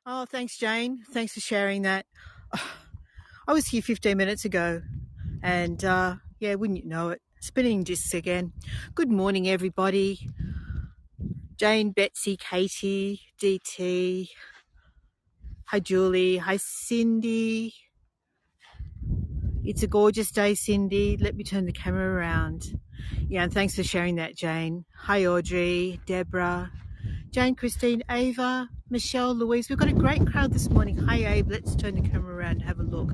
Oh, thanks, Jane. Thanks for sharing that. I was here 15 minutes ago and yeah, wouldn't you know it? Spinning discs again. Good morning, everybody. Jane, Betsy, Katie, DT. Hi, Julie. Hi, Cindy. It's a gorgeous day, Cindy. Let me turn the camera around. Yeah, and thanks for sharing that, Jane. Hi, Audrey, Deborah, Jane, Christine, Ava, Michelle, Louise. We've got a great crowd this morning. Hi, Abe. Let's turn the camera around and have a look.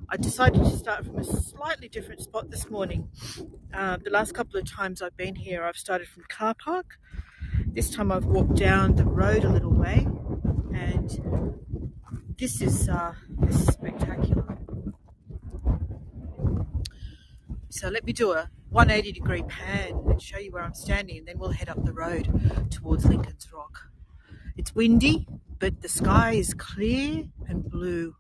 I decided to start from a slightly different spot this morning. The last couple of times I've been here, I've started from the car park. This time I've walked down the road a little way, and this is spectacular. So let me do a 180-degree pan and show you where I'm standing, and then we'll head up the road towards Lincoln's Rock. It's windy, but the sky is clear and blue.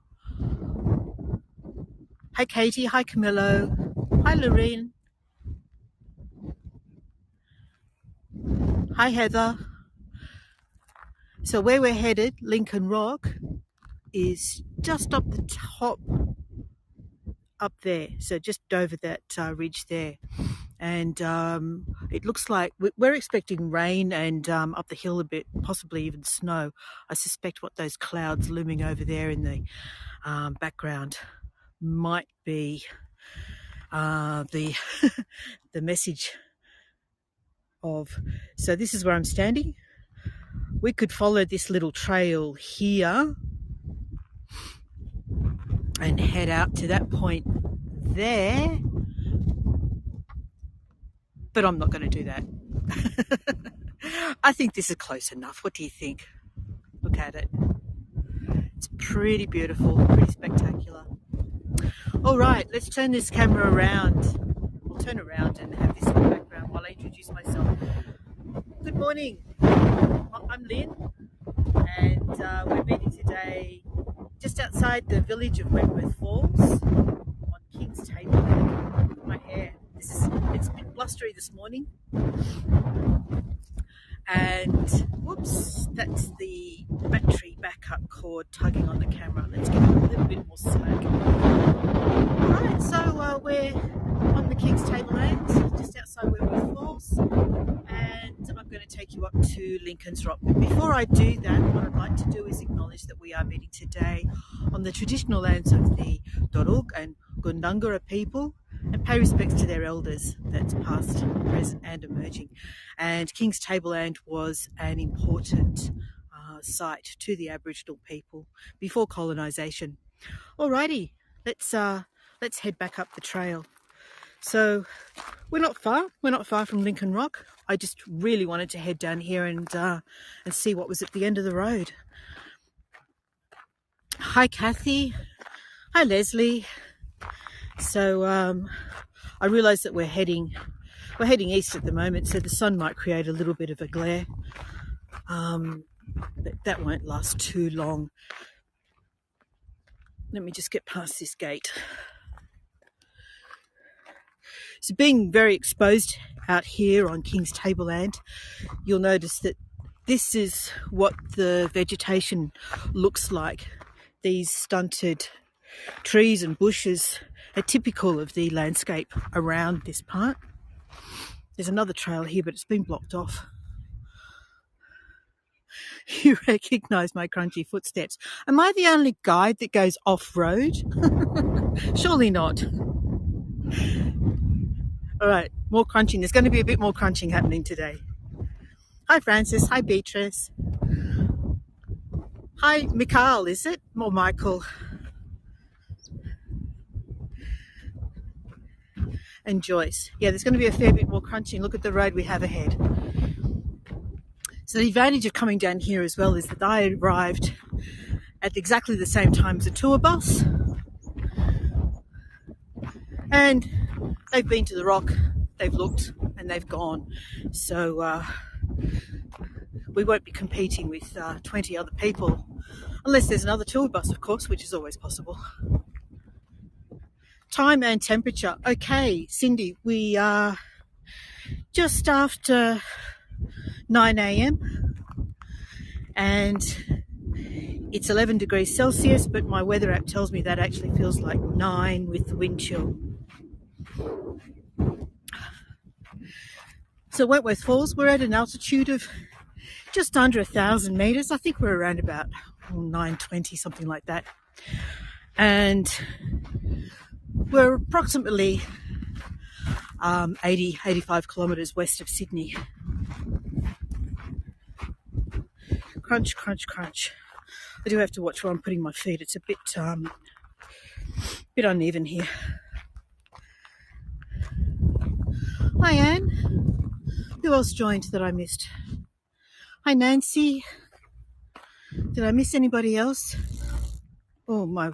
Hi, Katie. Hi, Camillo. Hi, Lorraine. Hi, Heather. So where we're headed, Lincoln Rock, is just up the top, up there. So just over that ridge there. And it looks like we're expecting rain and up the hill a bit, possibly even snow. I suspect what those clouds looming over there in the background might be the the message of. So this is where I'm standing. We could follow this little trail here and head out to that point there, but I'm not going to do that. I think this is close enough. What do you think? Look at it. It's pretty beautiful, pretty spectacular. All right, let's turn this camera around. I'll turn around and have this in the background while I introduce myself. Good morning. I'm Lynn, and we're meeting today just outside the village of Wentworth Falls on King's Table. Look at my hair. It's a bit blustery this morning. And whoops, that's the battery backup cord tugging on the camera. Let's give it a little bit more slack. Alright, so we're on the King's Tableland, just outside Wentworth Falls, and I'm going to take you up to Lincoln's Rock. But before I do that, what I'd like to do is acknowledge that we are meeting today on the traditional lands of the Doruk and Gundungurra people, and pay respects to their elders, that's past, present and emerging. And King's Tableland was an important site to the Aboriginal people before colonisation. Alrighty, let's head back up the trail. So we're not far from Lincoln Rock. I just really wanted to head down here and see what was at the end of the road. Hi, Kathy. Hi, Leslie. So I realise that we're heading east at the moment, so the sun might create a little bit of a glare, but that won't last too long. Let me just get past this gate. So being very exposed out here on King's Tableland, you'll notice that this is what the vegetation looks like. These stunted trees and bushes are typical of the landscape around this part. There's another trail here, but it's been blocked off. You recognise my crunchy footsteps. Am I the only guide that goes off-road? Surely not. All right, more crunching. There's going to be a bit more crunching happening today. Hi, Francis. Hi, Beatrice. Hi, Mikhail, is it? Or Michael? And Joyce. Yeah, there's going to be a fair bit more crunching. Look at the road we have ahead. So the advantage of coming down here as well is that I arrived at exactly the same time as a tour bus. And they've been to the rock, they've looked, and they've gone. So we won't be competing with 20 other people, unless there's another tour bus, of course, which is always possible. Time and temperature. Okay, Cindy, we are just after 9 a.m. and It's 11 degrees Celsius, but my weather app tells me that actually feels like 9 with the wind chill. So Wentworth Falls, we're at an altitude of just under 1,000 meters. I think we're around about 920, something like that. And we're approximately 85 kilometers west of Sydney. Crunch, crunch, crunch. I do have to watch where I'm putting my feet. It's a bit uneven here. Hi, Anne. Who else joined that I missed? Hi, Nancy. Did I miss anybody else? Oh, my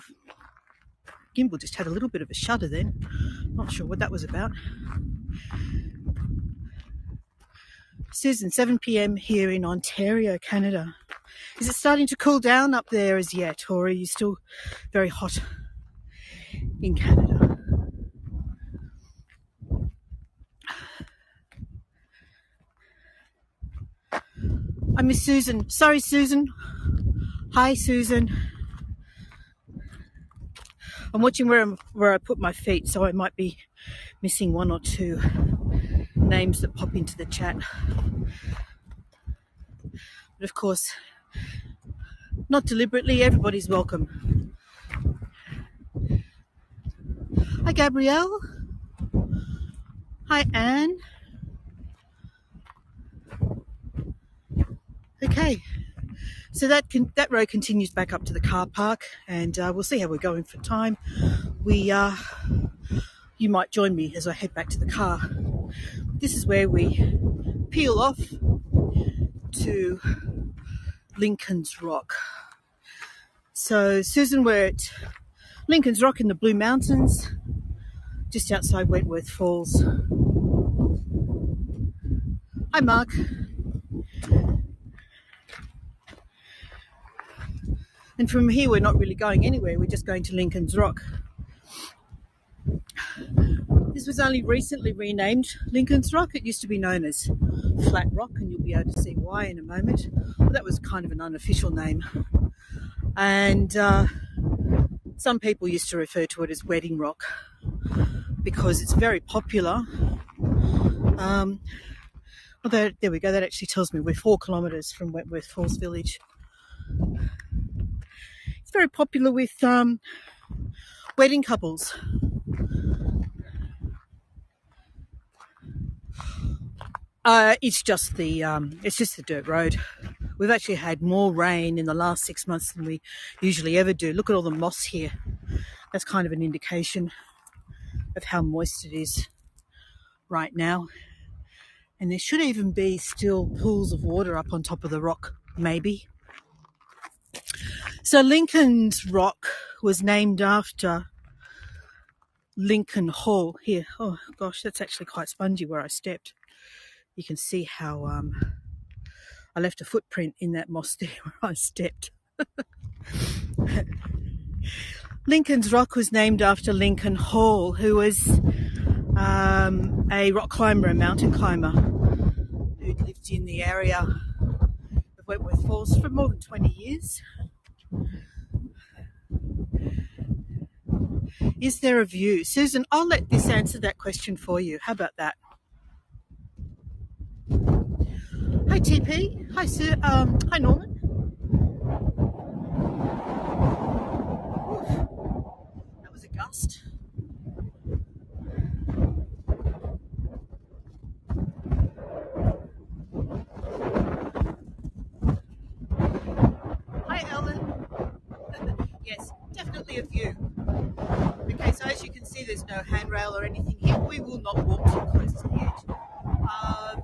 gimbal just had a little bit of a shudder then. Not sure what that was about. Susan, 7 p.m. here in Ontario, Canada. Is it starting to cool down up there as yet, or are you still very hot in Canada? I miss Susan. Sorry, Susan. Hi, Susan. I'm watching where I put my feet, so I might be missing one or two names that pop into the chat. But of course, not deliberately, everybody's welcome. Hi, Gabrielle. Hi, Anne. Okay, so that road continues back up to the car park, and we'll see how we're going for time. You might join me as I head back to the car. This is where we peel off to Lincoln's Rock. So, Susan, we're at Lincoln's Rock in the Blue Mountains, just outside Wentworth Falls. Hi, Mark. And from here, we're not really going anywhere. We're just going to Lincoln's Rock. This was only recently renamed Lincoln's Rock. It used to be known as Flat Rock, and you'll be able to see why in a moment. Well, that was kind of an unofficial name. And some people used to refer to it as Wedding Rock because it's very popular. Although, there we go, that actually tells me we're 4 kilometres from Wentworth Falls Village. It's very popular with wedding couples. It's just the dirt road. We've actually had more rain in the last 6 months than we usually ever do. Look at all the moss here. That's kind of an indication of how moist it is right now. And there should even be still pools of water up on top of the rock, maybe. So Lincoln's Rock was named after Lincoln Hall. Here, oh gosh, that's actually quite spongy where I stepped. You can see how I left a footprint in that moss there where I stepped. Lincoln's Rock was named after Lincoln Hall, who was a rock climber, a mountain climber, who lived in the area of Wentworth Falls for more than 20 years. Is there a view? Susan, I'll let this answer that question for you. How about that? Hi, TP. Hi, Sir. Hi, Norman. Oof. That was a gust. Hi, Ellen. Yes, definitely a view. Okay, so as you can see, there's no handrail or anything here. We will not walk too close to the edge.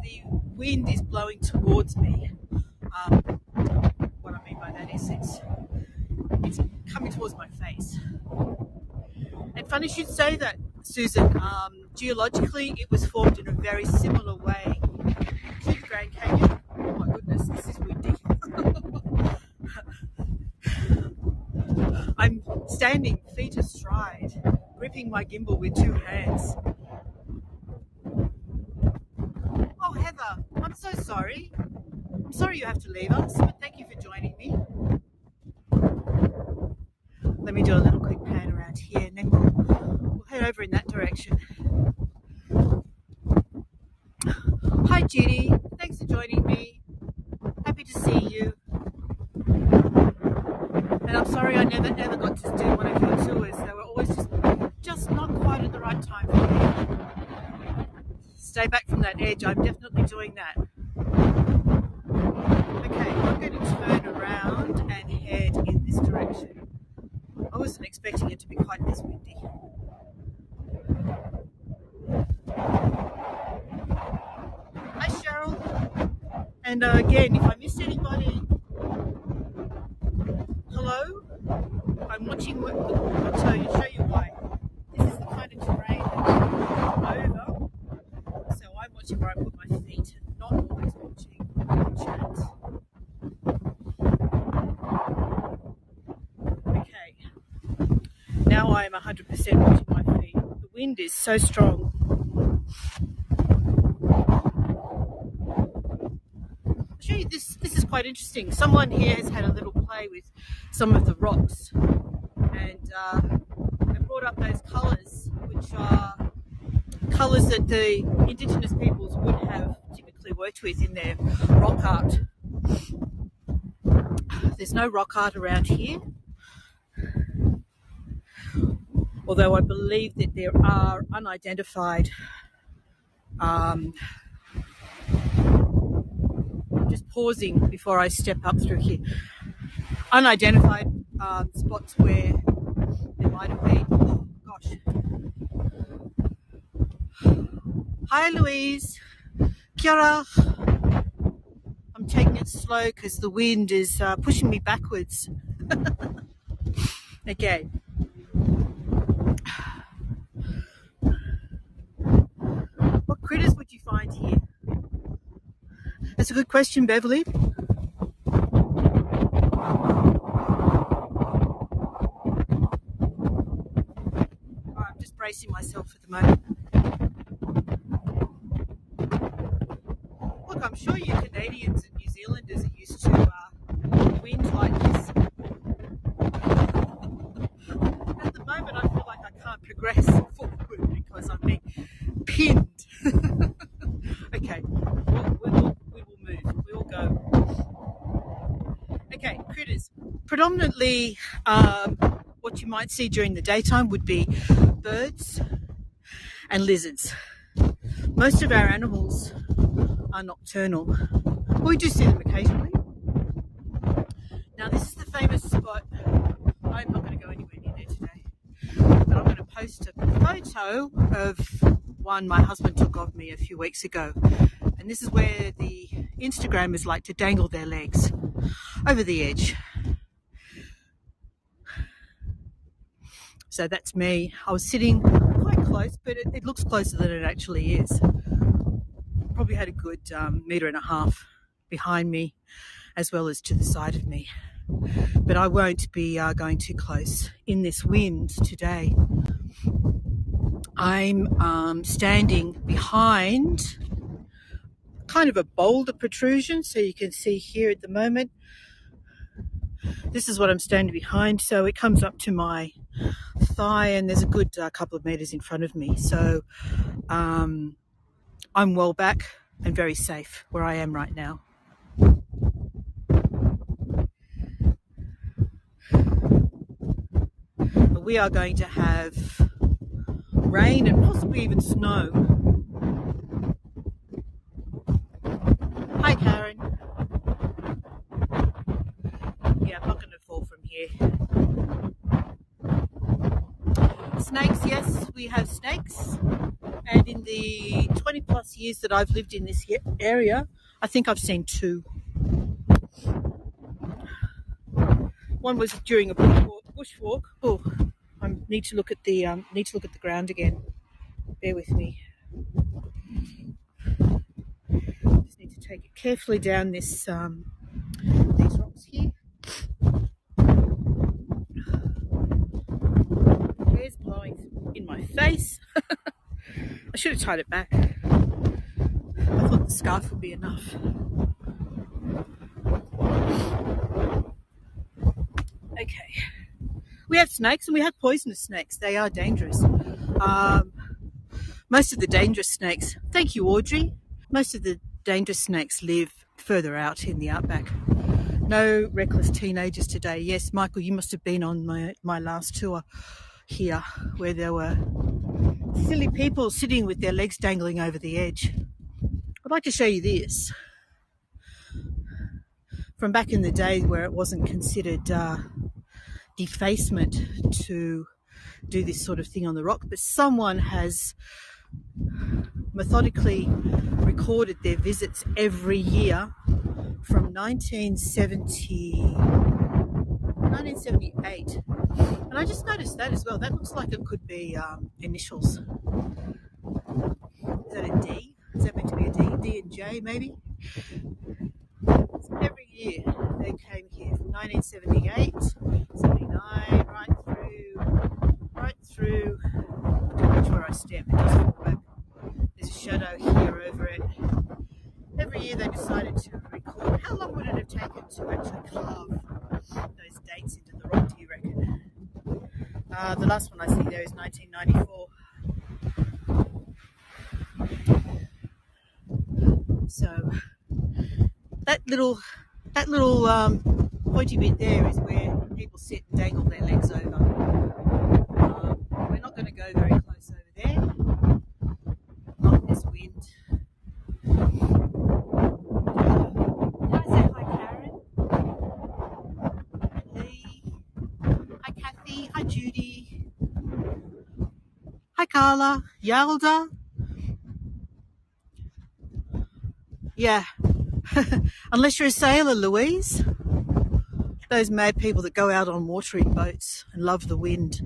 The wind is blowing towards me. What I mean by that is it's coming towards my face. And funny you should say that, Susan. Geologically, it was formed in a very similar way to the Grand Canyon. Oh my goodness, this is windy. I'm standing feet astride, gripping my gimbal with 2 hands. Oh, Heather, I'm so sorry. I'm sorry you have to leave us, but thank you for joining me. Let me do a little quick pan around here and then we'll head over in that direction. Hi Judy, thanks for joining me. Happy to see you. And I'm sorry I never ever got to do one of your tours. They were always just not quite at the right time for me. Stay back from that edge. I'm definitely doing that. Okay, I'm going to turn around and head in this direction. I wasn't expecting it to be quite this windy. Hi Cheryl. And again, if I missed anybody, hello. I'm watching what I'll show you why. This is the kind of terrain that I'm over. So I'm watching where I put my feet and not always watching the chat. Okay. Now I'm 100% watching my feet. The wind is so strong. I'll show you this. This is quite interesting. Someone here has had a little play with some of the rocks. And they brought up those colours, which are colours that the Indigenous peoples would have typically worked with in their rock art. There's no rock art around here, although I believe that there are unidentified, just pausing before I step up through here, unidentified spots where there might have been, oh gosh. Hi Louise, kia ora. I'm taking it slow because the wind is pushing me backwards. Okay. What critters would you find here? That's a good question, Beverly. I'm just bracing myself at the moment. Look, I'm sure you Canadians and New Zealanders are used to wind like this. At the moment, I feel like I can't progress forward because I'm being pinned. Okay, we will move. We will go. Okay, critters. Predominantly, what you might see during the daytime would be birds and lizards. Most of our animals are nocturnal. We do see them occasionally. Now this is the famous spot. I'm not going to go anywhere near there today, but I'm going to post a photo of one my husband took of me a few weeks ago. And this is where the Instagrammers like to dangle their legs over the edge. So that's me. I was sitting quite close, but it looks closer than it actually is. Probably had a good 1.5 meters behind me as well as to the side of me. But I won't be going too close in this wind today. I'm standing behind kind of a boulder protrusion, so you can see here at the moment. This is what I'm standing behind, so it comes up to my thigh and there's a good couple of meters in front of me. So I'm well back and very safe where I am right now. But we are going to have rain and possibly even snow. Hi Karen. Yeah, I'm not going to fall from here. Snakes, yes, we have snakes. And in the 20 plus years that I've lived in this area, I think I've seen 2. One was during a bushwalk. Oh, I need to look at the ground again. Bear with me. Just need to take it carefully down this these rocks here. Air's blowing in my face. I should have tied it back. I thought the scarf would be enough. Okay, We have snakes and we have poisonous snakes. They are dangerous. Most of the dangerous snakes, thank you, Audrey. Most of the dangerous snakes live further out in the outback. No reckless teenagers today. Yes, Michael, you must have been on my last tour here where there were silly people sitting with their legs dangling over the edge. I'd like to show you this from back in the day where it wasn't considered defacement to do this sort of thing on the rock, but someone has methodically recorded their visits every year from 1978. And I just noticed that as well. That looks like it could be initials. Is that a D? Is that meant to be a D? D and J maybe? So every year they came here from 1978, 79, right through to where I step. It does look like there's a shadow here over it. Every year they decided to record. How long would it have taken to actually carve those dates into the rock, do you reckon? The last one I see there is 1994. So that little pointy bit there is where people sit and dangle their legs over. We're not going to go very close over there. Not this wind. Can I say hi, Karen? Hi, Lee. Hi, Kathy. Hi, Judy. Hi, Carla. Yalda. Yeah. Unless you're a sailor, Louise. Those mad people that go out on watering boats and love the wind.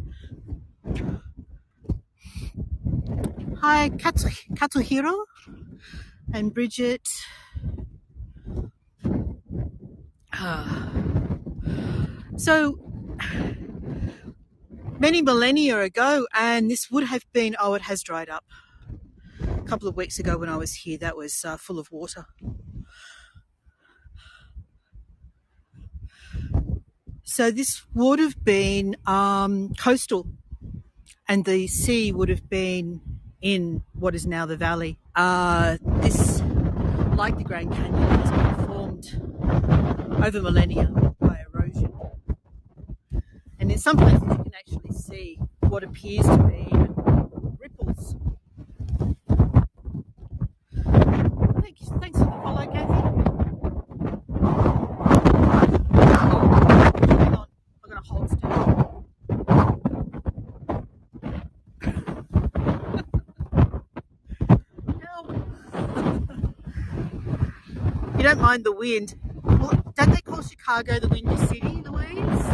Hi, Katsuhiro and Bridget. So, many millennia ago, and this would have been, oh, it has dried up. A couple of weeks ago when I was here, that was full of water. So this would have been coastal, and the sea would have been in what is now the valley. This, like the Grand Canyon, has been formed over millennia by erosion. And in some places you can actually see what appears to be ripples. Thanks for the follow, Kathy. Hang on, I'm going to hold still. You don't mind the wind. Well, don't they call Chicago the Windy City, Louise?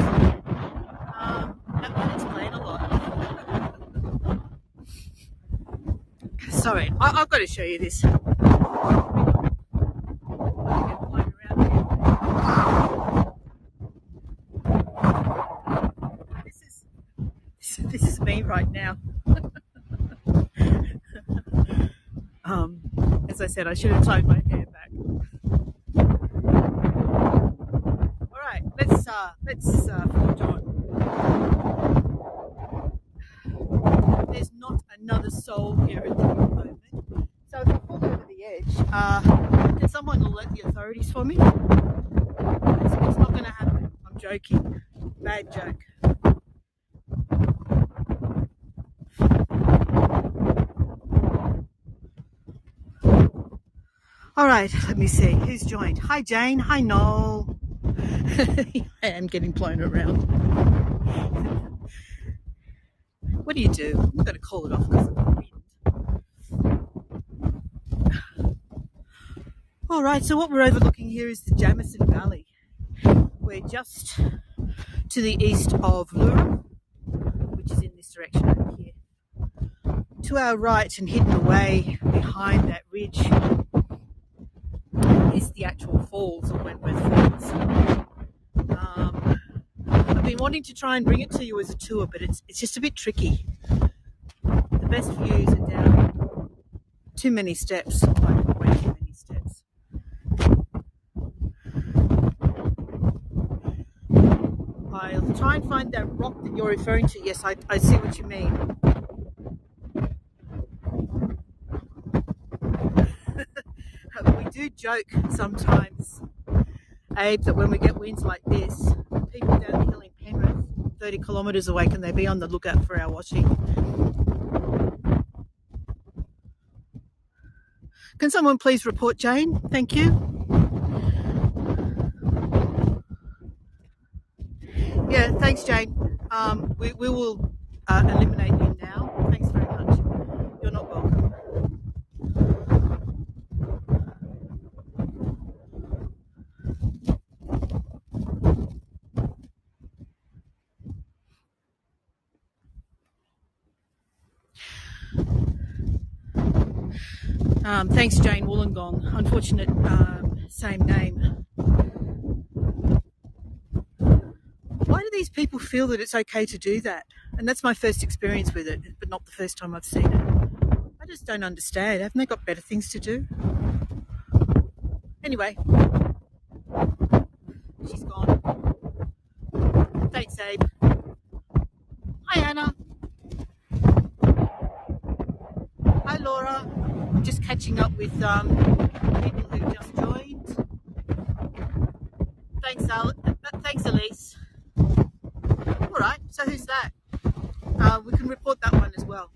That might explain a lot. Sorry, I've got to show you this. This is me right now. As I said, I should have tied my hair back. All right, let's forge on. There's not another soul here at the moment. So if I fall over the edge, can someone alert the authorities for me? It's not going to happen. I'm joking. Bad joke. All right, let me see. Who's joined? Hi, Jane. Hi, Noel. I am getting blown around. What do you do? I'm going to call it off because of the wind. All right, so what we're overlooking here is the Jamison Valley. We're just to the east of Lura, which is in this direction over here. To our right and hidden away behind that ridge is the actual falls of Wentworth Falls. I've been wanting to try and bring it to you as a tour, but it's just a bit tricky. The best views are down too many steps, like way too many steps. I I'll try and find that rock that you're referring to. Yes, I see what you mean. We do joke sometimes, Abe, that when we get winds like this, people down the hill in Penrith, 30 kilometres away, can they be on the lookout for our washing? Can someone please report Jane? Thank you. Yeah, thanks, Jane. We will eliminate you now. Thanks very much. You're not welcome. Thanks, Jane Wollongong. Unfortunate same name. Why do these people feel that it's okay to do that? And that's my first experience with it, but not the first time I've seen it. I just don't understand. Haven't they got better things to do? Anyway, she's gone. Thanks, Abe. Hi, Anna. Hi, Laura. I'm just catching up with people who just joined. Thanks, Elise. All right, so who's that? We can report that one as well.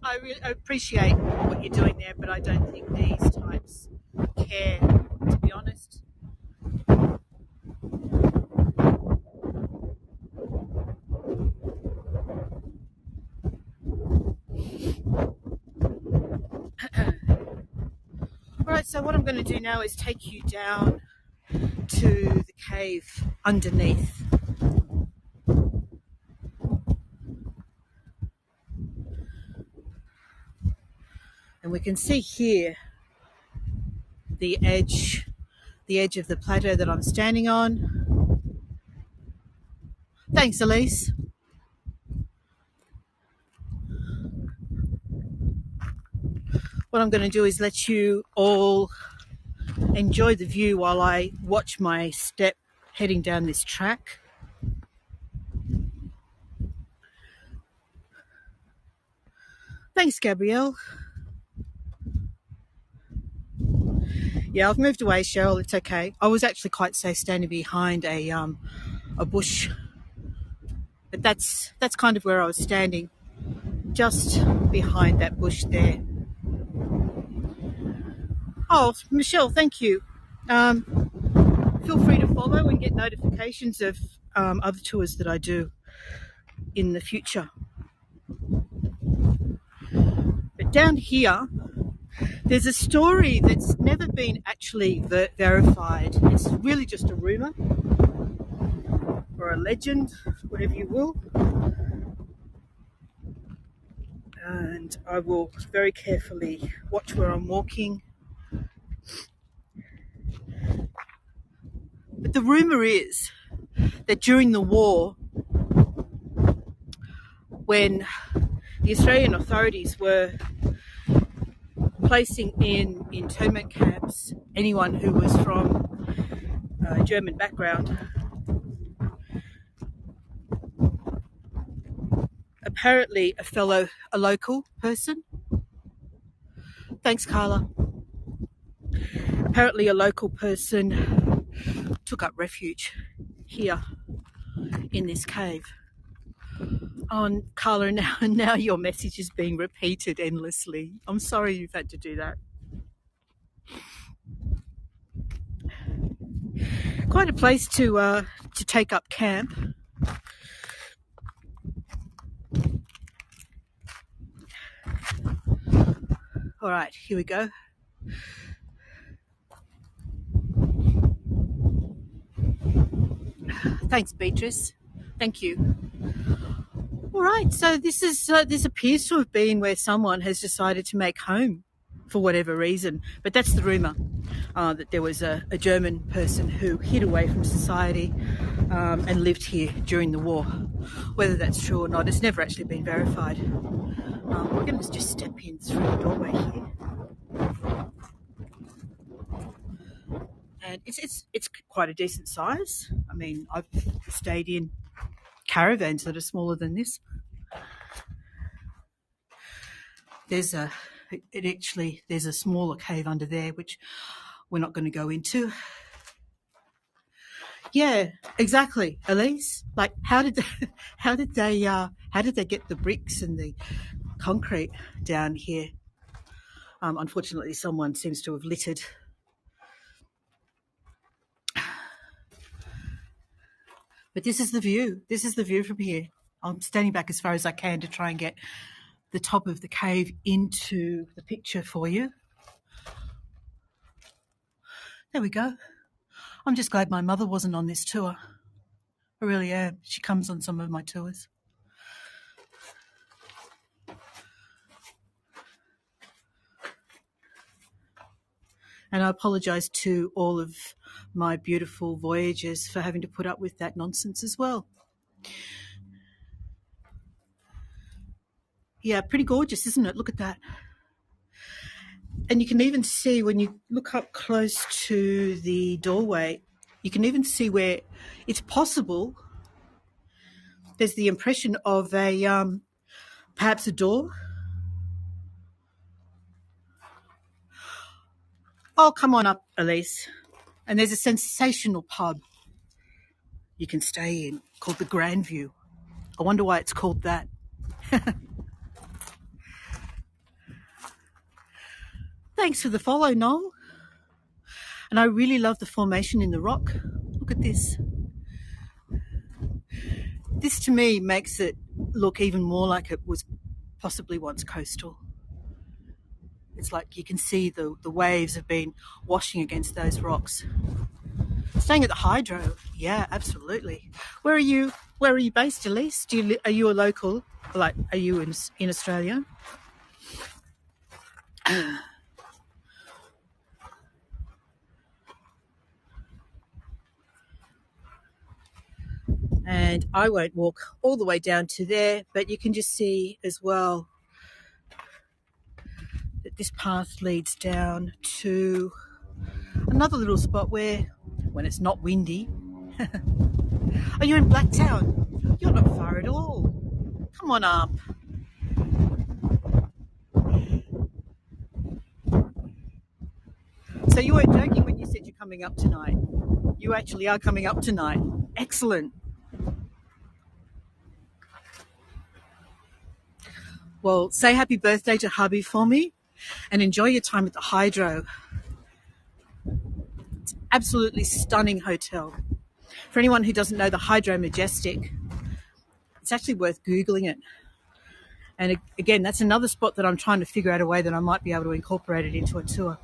I really appreciate what you're doing there, but I don't think these types care, to be honest. Alright, so what I'm going to do now is take you down to the cave underneath. And we can see here the edge of the plateau that I'm standing on. Thanks, Elise. What I'm going to do is let you all enjoy the view while I watch my step heading down this track. Thanks, Gabrielle. Yeah, I've moved away, Cheryl. It's okay. I was actually quite safe standing behind a bush, but that's kind of where I was standing, just behind that bush there. Oh, Michelle, thank you. Feel free to follow and get notifications of other tours that I do in the future. But down here, there's a story that's never been actually verified. It's really just a rumour or a legend, whatever you will. And I will very carefully watch where I'm walking. But the rumour is that during the war, when the Australian authorities were placing in internment camps anyone who was from a German background, apparently a local person, thanks Carla, apparently a local person took up refuge here in this cave. Oh, Carla, now your message is being repeated endlessly. I'm sorry you've had to do that. Quite a place to take up camp. All right, here we go. Thanks, Beatrice. Thank you. All right, so this appears to have been where someone has decided to make home for whatever reason, but that's the rumour, that there was a German person who hid away from society and lived here during the war. Whether that's true or not, it's never actually been verified. We're going to just step in through the doorway here. And it's quite a decent size. I mean, I've stayed in caravans that are smaller than this. There's a smaller cave under there which we're not going to go into. Yeah, exactly, Elise. Like, how did they get the bricks and the concrete down here? Unfortunately, someone seems to have littered. But this is the view. This is the view from here. I'm standing back as far as I can to try and get the top of the cave into the picture for you. There we go. I'm just glad my mother wasn't on this tour. I really am. She comes on some of my tours. And I apologise to all of my beautiful voyagers for having to put up with that nonsense as well. Yeah, pretty gorgeous, isn't it? Look at that. And you can even see when you look up close to the doorway, you can even see where it's possible there's the impression of perhaps a door. Oh, come on up, Elise. And there's a sensational pub you can stay in called the Grandview. I wonder why it's called that. Thanks for the follow, Noel. And I really love the formation in the rock. Look at this. This to me makes it look even more like it was possibly once coastal. It's like you can see the waves have been washing against those rocks. Staying at the Hydro, yeah, absolutely. Where are you based, Elise? Are you a local? Like, are you in Australia? And I won't walk all the way down to there, but you can just see as well that this path leads down to another little spot where, when it's not windy. Are you in Blacktown? You're not far at all. Come on up. So you weren't joking when you said you're coming up tonight. You actually are coming up tonight. Excellent. Well, say happy birthday to hubby for me and enjoy your time at the Hydro. It's an absolutely stunning hotel. For anyone who doesn't know the Hydro Majestic, it's actually worth Googling it. And again, that's another spot that I'm trying to figure out a way that I might be able to incorporate it into a tour.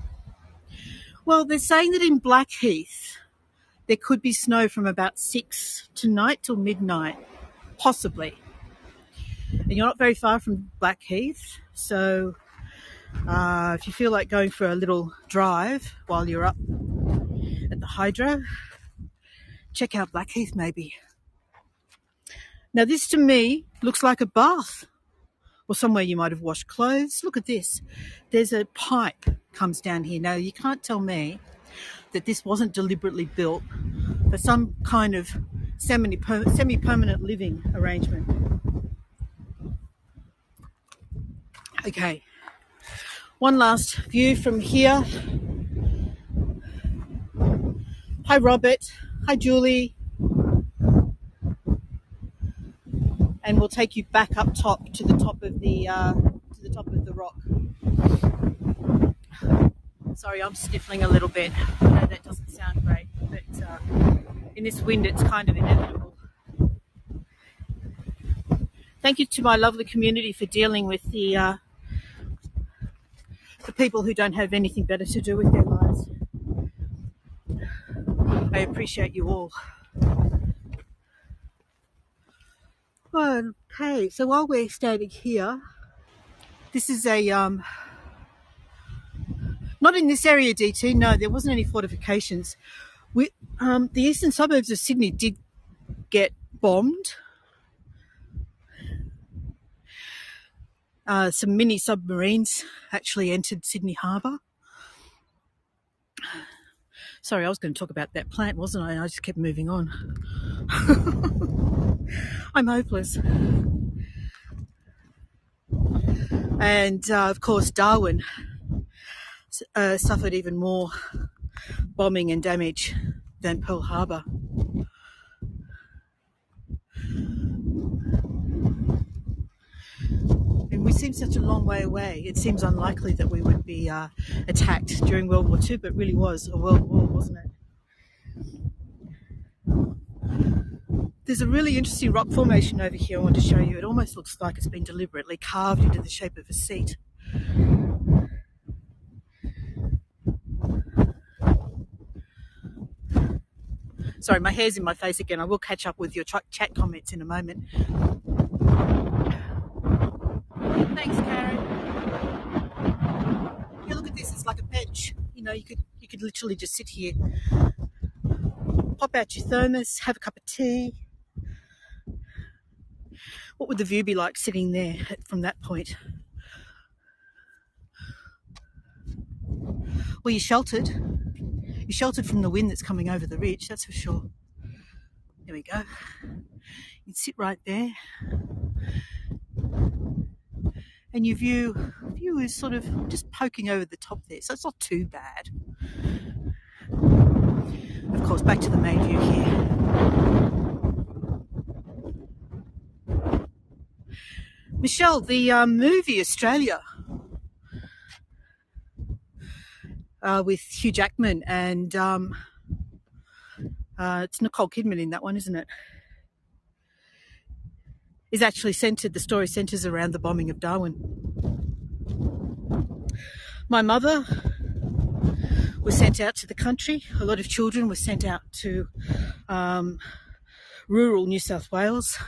Well, they're saying that in Blackheath, there could be snow from about 6 tonight till midnight, possibly. And you're not very far from Blackheath, so if you feel like going for a little drive while you're up at the Hydro, check out Blackheath maybe. Now this to me looks like a bath or somewhere you might have washed clothes. Look at this. There's a pipe comes down here. Now you can't tell me that this wasn't deliberately built for some kind of semi-permanent living arrangement. Okay, one last view from here. Hi Robert, hi Julie. And we'll take you back up top to the top of the rock. Sorry, I'm sniffling a little bit. I know that doesn't sound great, but in this wind it's kind of inevitable. Thank you to my lovely community for dealing with the people who don't have anything better to do with their lives. I appreciate you all. Okay, so while we're standing here, this is a not in this area, DT. No, there wasn't any fortifications. The eastern suburbs of Sydney did get bombed. Some mini submarines actually entered Sydney Harbour. Sorry, I was going to talk about that plant, wasn't I? I just kept moving on. I'm hopeless. And of course, Darwin suffered even more bombing and damage than Pearl Harbor. And we seem such a long way away. It seems unlikely that we would be attacked during World War II, but it really was a world war, wasn't it? There's a really interesting rock formation over here I want to show you. It almost looks like it's been deliberately carved into the shape of a seat. Sorry, my hair's in my face again. I will catch up with your chat comments in a moment. Thanks, Karen. Yeah, look at this. It's like a bench. You know, you could literally just sit here, pop out your thermos, have a cup of tea. What would the view be like sitting there from that point? Well, you're sheltered. You're sheltered from the wind that's coming over the ridge, that's for sure. There we go. You can sit right there. And your view is sort of just poking over the top there, so it's not too bad. Of course, back to the main view here. Michelle, the movie Australia with Hugh Jackman and it's Nicole Kidman in that one, isn't it? Is actually the story centres around the bombing of Darwin. My mother was sent out to the country. A lot of children were sent out to rural New South Wales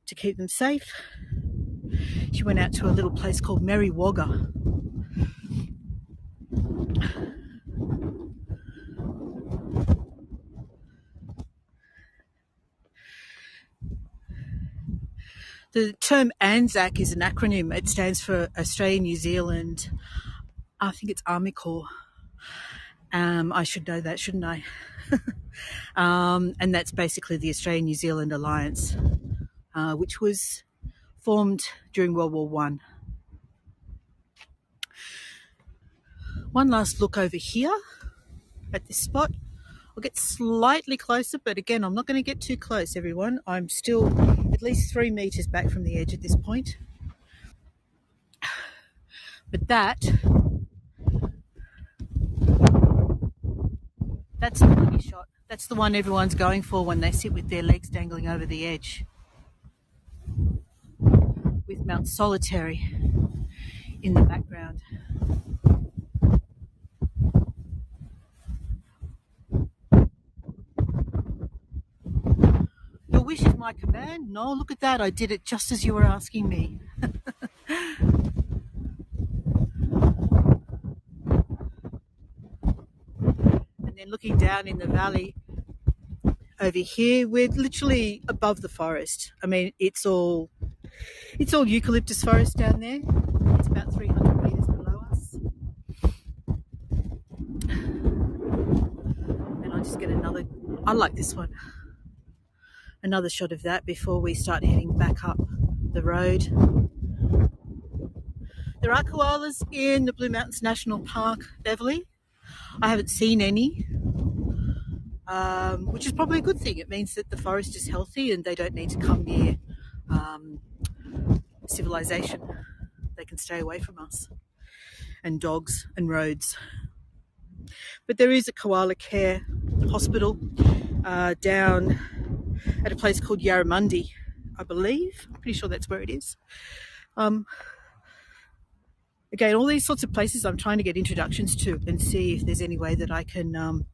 to keep them safe. She went out to a little place called Merry Wagga. The term ANZAC is an acronym. It stands for Australia, New Zealand, I think it's Army Corps. I should know that, shouldn't I? And that's basically the Australia-New Zealand Alliance, which was formed during World War I. One last look over here at this spot. I'll get slightly closer, but again, I'm not going to get too close, everyone. I'm still at least 3 meters back from the edge at this point. But that's the boogie shot. That's the one everyone's going for when they sit with their legs dangling over the edge. With Mount Solitary in the background. Your wish is my command? No, look at that. I did it just as you were asking me. And then looking down in the valley over here, we're literally above the forest. I mean, it's all eucalyptus forest down there. It's about 300 meters below us. And I'll just get I like this one. Another shot of that before we start heading back up the road. There are koalas in the Blue Mountains National Park, Beverly. I haven't seen any, which is probably a good thing. It means that the forest is healthy and they don't need to come near civilization. They can stay away from us and dogs and roads. But there is a koala care hospital down at a place called Yarramundi, I believe. I'm pretty sure that's where it is. Again, all these sorts of places I'm trying to get introductions to and see if there's any way that I can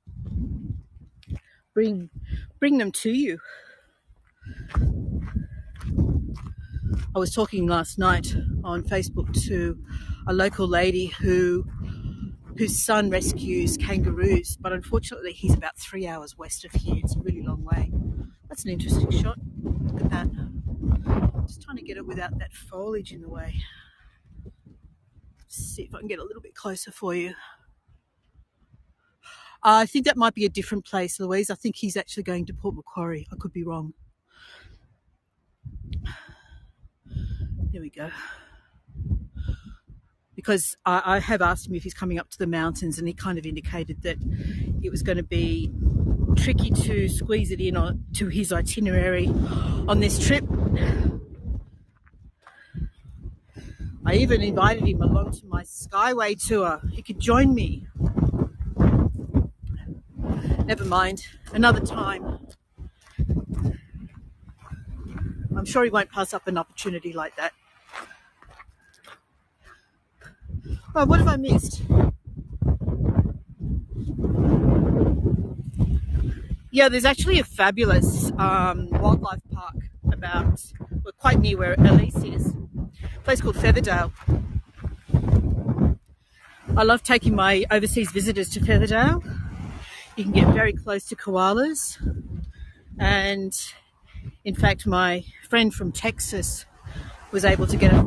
bring them to you. I was talking last night on Facebook to a local lady whose son rescues kangaroos, but unfortunately he's about 3 hours west of here. It's a really long way. That's an interesting shot. Look at that. Just trying to get it without that foliage in the way. See if I can get a little bit closer for you. I think that might be a different place, Louise. I think he's actually going to Port Macquarie. I could be wrong. There we go. Because I have asked him if he's coming up to the mountains, and he kind of indicated that it was going to be tricky to squeeze it in to his itinerary on this trip. I even invited him along to my Skyway tour. He could join me. Never mind, another time. I'm sure he won't pass up an opportunity like that. Oh, what have I missed? Yeah, there's actually a fabulous wildlife park quite near where Elise is. A place called Featherdale. I love taking my overseas visitors to Featherdale. You can get very close to koalas. And in fact, my friend from Texas was able to get a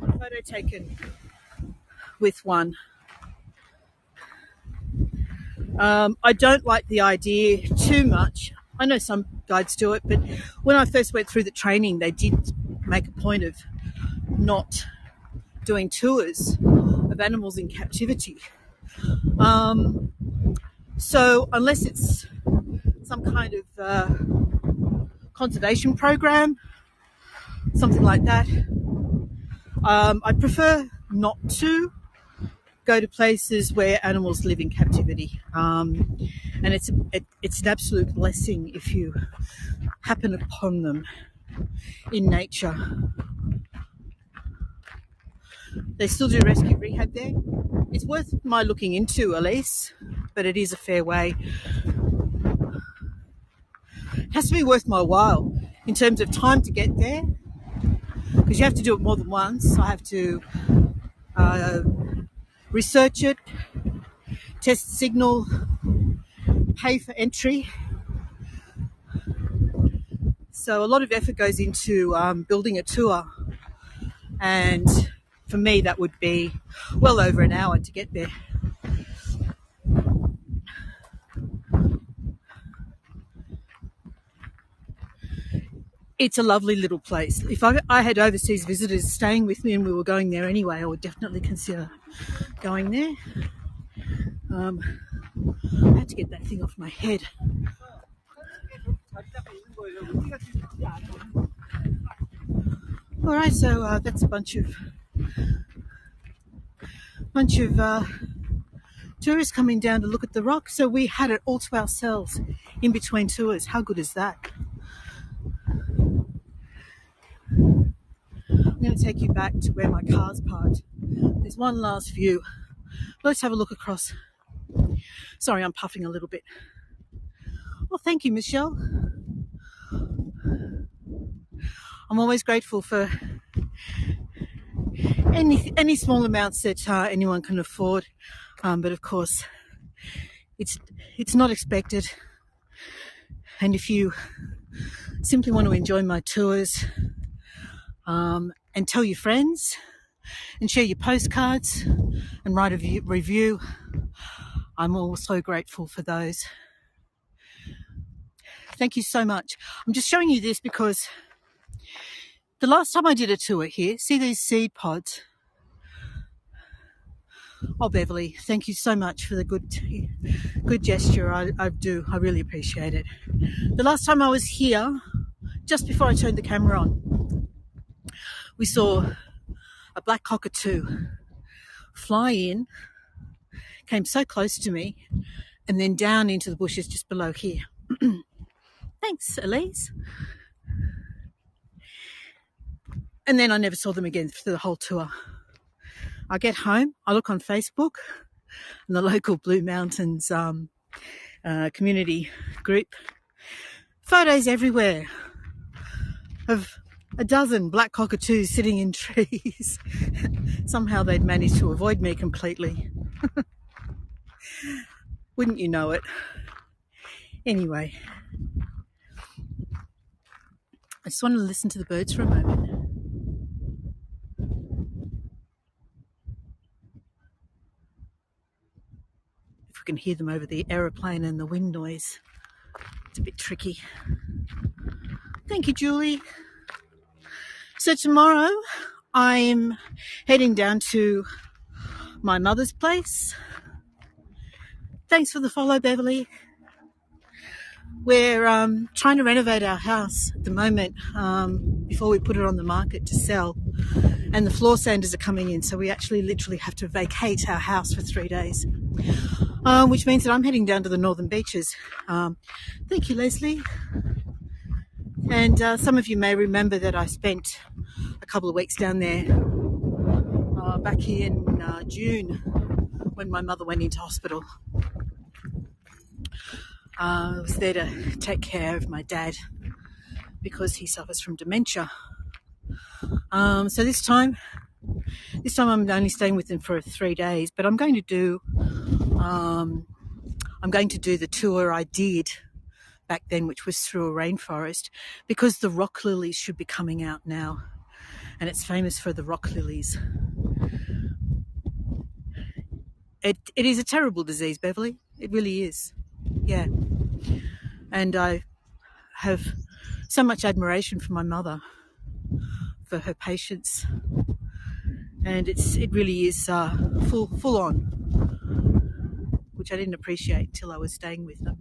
photo taken with one. I don't like the idea too much. I know some guides do it, but when I first went through the training, they did make a point of not doing tours of animals in captivity. So unless it's some kind of conservation program, something like that, I prefer not to go to places where animals live in captivity. And it's an absolute blessing if you happen upon them in nature. They still do rescue rehab there. It's worth my looking into, Elise, but it is a fair way. It has to be worth my while in terms of time to get there, because you have to do it more than once. I have to research it, test signal, pay for entry. So a lot of effort goes into building a tour, and for me that would be well over an hour to get there. It's a lovely little place. If I had overseas visitors staying with me and we were going there anyway, I would definitely consider going there. I had to get that thing off my head. All right, so that's a bunch of tourists coming down to look at the rock. So we had it all to ourselves in between tours. How good is that? I'm going to take you back to where my car's parked. There's one last view. Let's have a look across. Sorry, I'm puffing a little bit. Well, thank you, Michelle. I'm always grateful for any small amounts that anyone can afford, but of course, it's not expected. And if you simply want to enjoy my tours, and tell your friends and share your postcards and write a review, I'm also grateful for those. Thank you so much. I'm just showing you this because the last time I did a tour here, see these seed pods? Oh, Beverly, thank you so much for the good gesture. I really appreciate it. The last time I was here, just before I turned the camera on, we saw a black cockatoo fly in, came so close to me, and then down into the bushes just below here. Thanks, Elise. And then I never saw them again for the whole tour. I get home, I look on Facebook and the local Blue Mountains community group. Photos everywhere of a dozen black cockatoos sitting in trees. Somehow they'd managed to avoid me completely. Wouldn't you know it? Anyway, I just wanted to listen to the birds for a moment. If we can hear them over the aeroplane and the wind noise, it's a bit tricky. Thank you, Julie. So tomorrow I'm heading down to my mother's place. Thanks for the follow, Beverly. We're trying to renovate our house at the moment before we put it on the market to sell. And the floor sanders are coming in, so we actually literally have to vacate our house for 3 days, which means that I'm heading down to the northern beaches. Thank you, Leslie. And some of you may remember that I spent a couple of weeks down there back in June when my mother went into hospital. I was there to take care of my dad because he suffers from dementia. So this time I'm only staying with him for 3 days, but I'm going to do the tour I did back then, which was through a rainforest, because the rock lilies should be coming out now, and it's famous for the rock lilies. It is a terrible disease, Beverly. It really is. Yeah. And I have so much admiration for my mother, for her patience, and it really is full on, which I didn't appreciate until I was staying with them.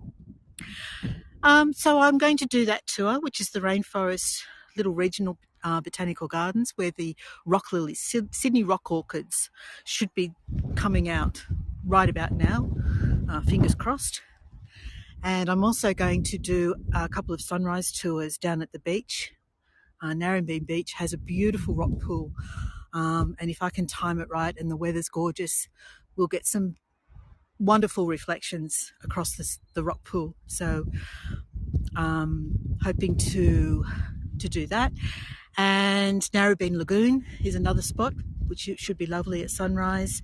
So I'm going to do that tour, which is the Rainforest Little Regional Botanical Gardens, where the rock lilies, Sydney rock orchids, should be coming out right about now, fingers crossed. And I'm also going to do a couple of sunrise tours down at the beach. Narrabeen Beach has a beautiful rock pool, and if I can time it right and the weather's gorgeous, we'll get some wonderful reflections across the rock pool. So hoping to do that. And Narrabeen Lagoon is another spot which should be lovely at sunrise.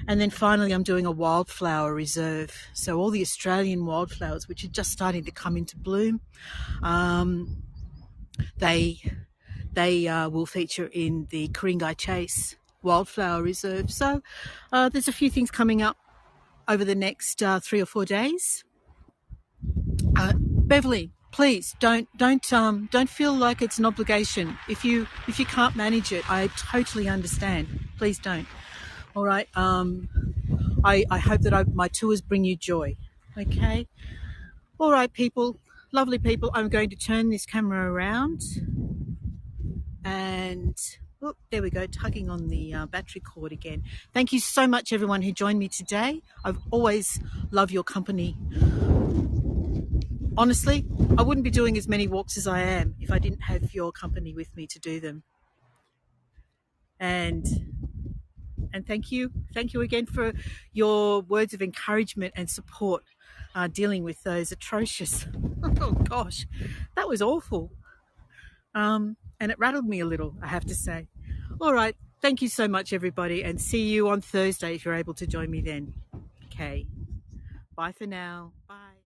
And then finally I'm doing a wildflower reserve, so all the Australian wildflowers which are just starting to come into bloom, they will feature in the Ku-ring-gai Chase Wildflower Reserve. So there's a few things coming up over the next 3 or 4 days. Beverly, please don't feel like it's an obligation. If you can't manage it, I totally understand. Please don't. All right. I hope that my tours bring you joy. Okay. All right, people, lovely people. I'm going to turn this camera around, and there we go, tugging on the battery cord again. Thank you so much, everyone who joined me today. I've always loved your company. Honestly, I wouldn't be doing as many walks as I am if I didn't have your company with me to do them. And thank you again for your words of encouragement and support dealing with those atrocious, oh gosh, that was awful. And it rattled me a little, I have to say. All right, thank you so much, everybody, and see you on Thursday if you're able to join me then. Okay, bye for now. Bye.